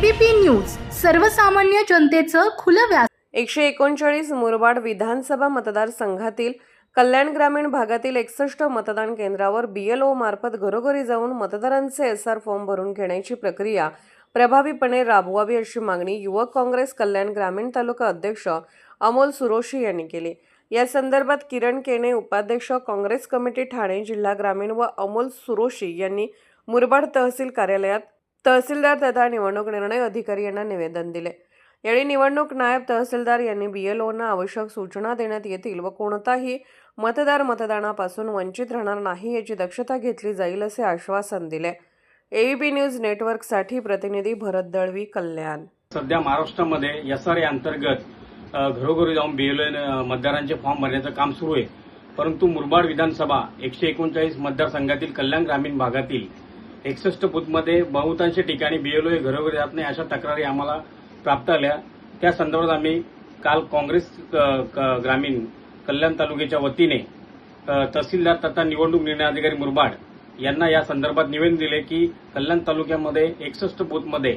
ABP news सर्वसामान्य जनतेचं खुलं व्यास। 139 मुरबाड विधानसभा मतदारसंघातील कल्याण ग्रामीण भागातील 61 मतदान केंद्रावर BLO मार्फत घरोघरी जाऊन मतदारांचे SR फॉर्म भरून घेण्याची प्रक्रिया प्रभावीपणे राबवावी अशी मागणी युवक काँग्रेस कल्याण ग्रामीण तालुका अध्यक्ष अमोल सुरोशी यांनी केली। या संदर्भात किरण केने उपाध्यक्ष काँग्रेस कमिटी ठाणे जिल्हा ग्रामीण व अमोल सुरोशी यांनी मुरबाड तहसील कार्यालयात तहसीलदार तथा निवडणूक निर्णय अधिकारी यांना निवेदन दिले। यावेळी निवडणूक नायब तहसीलदार यांनी BLOंना आवश्यक सूचना देण्यात येतील व कोणताही मतदार मतदानापासून वंचित राहणार नाही याची दक्षता घेतली जाईल असे आश्वासन दिले। एबीपी न्यूज नेटवर्कसाठी प्रतिनिधी भरत दळवी, कल्याण। सध्या महाराष्ट्रामध्ये SRA अंतर्गत घरोघरी जाऊन BLO मतदारांचे फॉर्म भरण्याचं काम सुरू आहे, परंतु मुरबाड विधानसभा 139 मतदारसंघातील कल्याण ग्रामीण भागातील 61 बूथमध्ये बहुतांश ठिकाणी BLO घरोघरी जात नाही अशा तक्रारी आम्हाला प्राप्त आल्या। त्या संदर्भात आम्ही काल काँग्रेस ग्रामीण कल्याण तालुक्याच्या वतीने तहसीलदार तथा निवडणूक निर्णय अधिकारी मुरबाड यांना या संदर्भात निवेदन दिले की कल्याण तालुक्यामध्ये 61 बूथमध्ये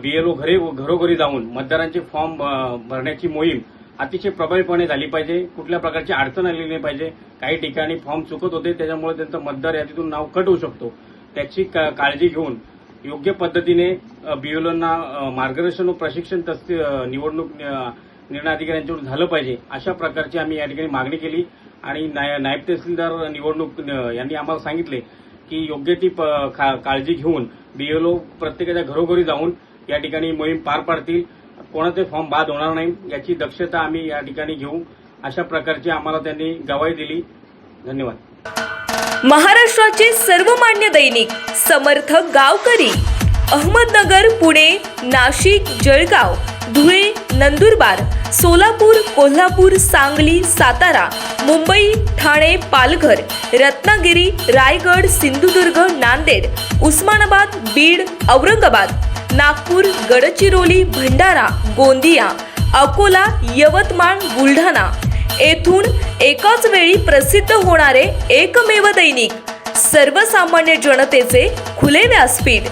BLO घरोघरी जाऊन मतदारांचे फॉर्म भरण्याची मोहीम अतिशय प्रभावीपणे झाली पाहिजे। कुठल्या प्रकारची अडचण आली नाही पाहिजे। काही ठिकाणी फॉर्म चुकत होते, त्याच्यामुळे त्यांचं मतदार यादीतून नाव कट होऊ शकतो। त्याची काळजी घेऊन योग्य पद्धतीने BLOंना मार्गदर्शन व प्रशिक्षण निवडणूक निर्णय अधिकाऱ्यांच्यावर झालं पाहिजे अशा प्रकारची आम्ही या ठिकाणी मागणी केली आणि नायब तहसीलदार निवडणूक यांनी आम्हाला सांगितले की योग्य ती काळजी घेऊन BLO प्रत्येकाच्या घरोघरी जाऊन या ठिकाणी मोहीम पार पाडतील, कोणाचे फॉर्म बाद होणार नाही याची दक्षता आम्ही या ठिकाणी घेऊ अशा प्रकारची आम्हाला त्यांनी ग्वाही दिली। धन्यवाद। महाराष्ट्राचे सर्वमान्य दैनिक समर्थ गावकरी अहमदनगर, पुणे, नाशिक, जळगाव, धुळे, नंदुरबार, सोलापूर, कोल्हापूर, सांगली, सातारा, मुंबई, ठाणे, पालघर, रत्नागिरी, रायगड, सिंधुदुर्ग, नांदेड, उस्मानाबाद, बीड, औरंगाबाद, नागपूर, गडचिरोली, भंडारा, गोंदिया, अकोला, यवतमाळ, बुलढाणा येथून एकाच वेळी प्रसिद्ध होणारे एकमेव दैनिक सर्वसामान्य जनतेचे खुले व्यासपीठ।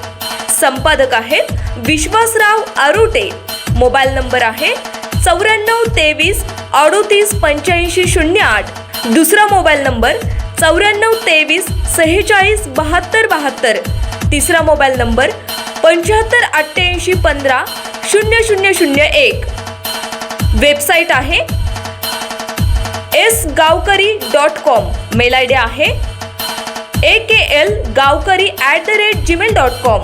संपादक आहेत विश्वासराव आरोटे। मोबाईल नंबर आहे 94 23 38 85 08। दुसरा मोबाईल नंबर 94 23 46 72 72। तिसरा मोबाईल नंबर 75 88 15 0001। वेबसाईट आहे sgavkari.com। मेल ID आहे akl gavkari@gmail.com।